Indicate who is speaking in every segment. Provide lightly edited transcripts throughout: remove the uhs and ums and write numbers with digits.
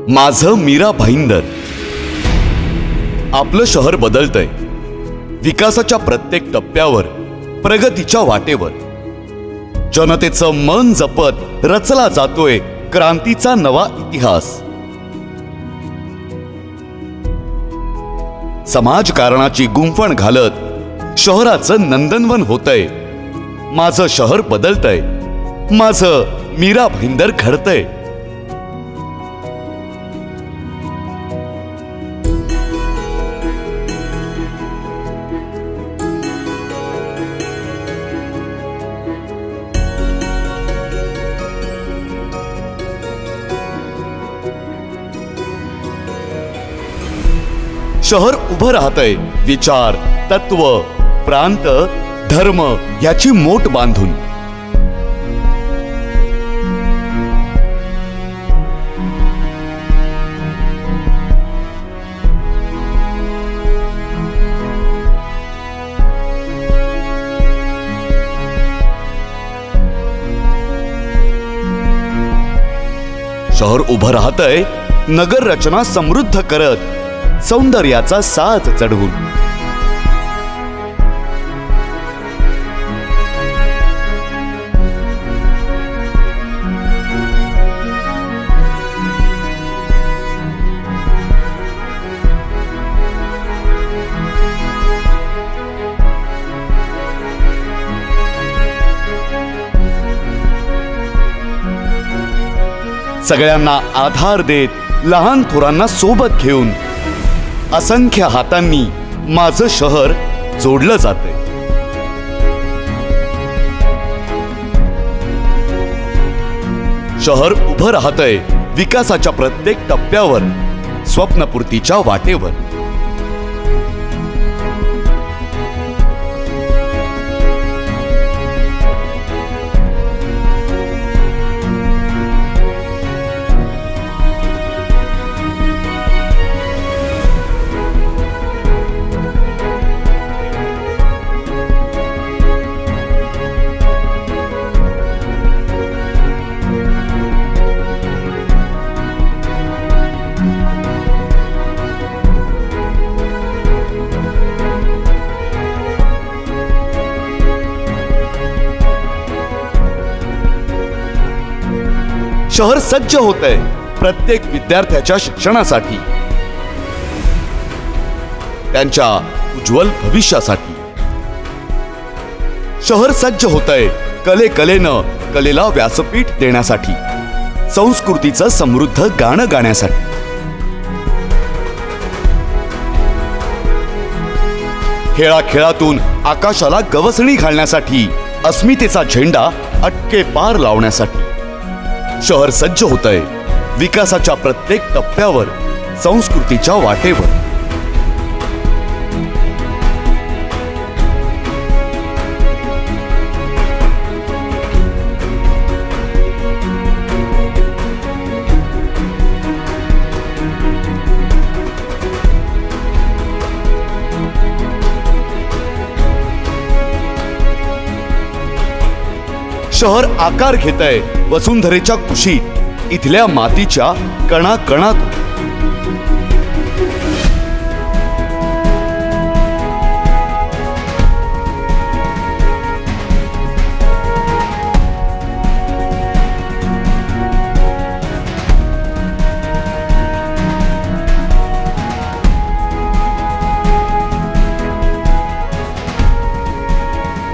Speaker 1: माझं मीरा भाईंदर. आपलं शहर बदलतंय. विकासाच्या प्रत्येक टप्प्यावर, प्रगतीच्या वाटेवर जनतेचं मन जपत रचला जातोय क्रांतीचा नवा इतिहास. समाजकारणाची गुंफण घालत शहराचं नंदनवन होतंय. माझं शहर बदलतंय. माझं मीरा भाईंदर घडतंय. शहर उभं राहतंय विचार, तत्व, प्रांत, धर्म याची मोट बांधून. शहर उभं राहतंय नगर रचना समृद्ध करत, सौंदर्याचा साज चढवून. सगळ्यांना आधार देत, लहान थोरांना सोबत घेऊन असंख्य हातांनी माझं शहर जोडलं जातंय. शहर उभं राहतंय विकासाच्या प्रत्येक टप्प्यावर, स्वप्नपूर्तीच्या वाटेवर. शहर सज्ज होतंय प्रत्येक विद्यार्थ्याच्या शिक्षणासाठी, त्यांच्या उज्ज्वल भविष्यासाठी. शहर सज्ज होतंय कलेनं कलेला व्यासपीठ देण्यासाठी, संस्कृतीचं समृद्ध गाणं गाण्यासाठी. खेळाखेळातून आकाशाला गवसणी घालण्यासाठी, अस्मितेचा झेंडा अटके पार लावण्यासाठी. शहर सज्ज होतंय विकासाच्या प्रत्येक टप्प्यावर, संस्कृतीच्या वाटेवर. शहर आकार घेतंय वसुंधरेच्या कुशीत, इथल्या मातीच्या कणाकणात.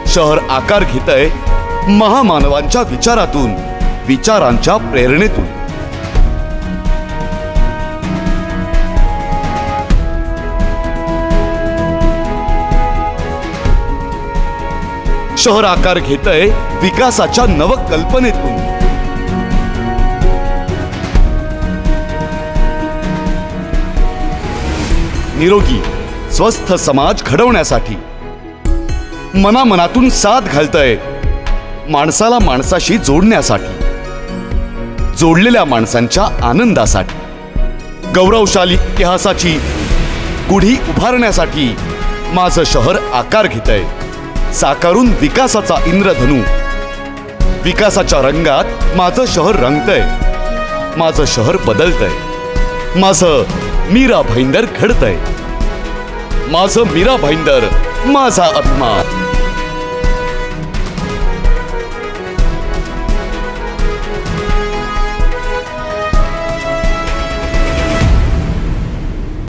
Speaker 1: शहर आकार घेतंय महामानवांच्या विचारातून, विचारांच्या प्रेरणेतून. शहर आकार घेतंय विकासाच्या नवकल्पनेतून. निरोगी स्वस्थ समाज घडवण्यासाठी मनामनातून साथ घालतंय माणसाला माणसाशी जोडण्यासाठी, जोडलेल्या माणसांच्या आनंदासाठी. गौरवशाली इतिहासाची गुढी उभारण्यासाठी माझं शहर आकार घेतंय, साकारून विकासाचा इंद्रधनू. विकासाच्या रंगात माझं शहर रंगतंय, माझं शहर बदलतंय. माझं मीरा भाईंदर घडतंय. माझं मीरा भाईंदर, माझा अभिमान.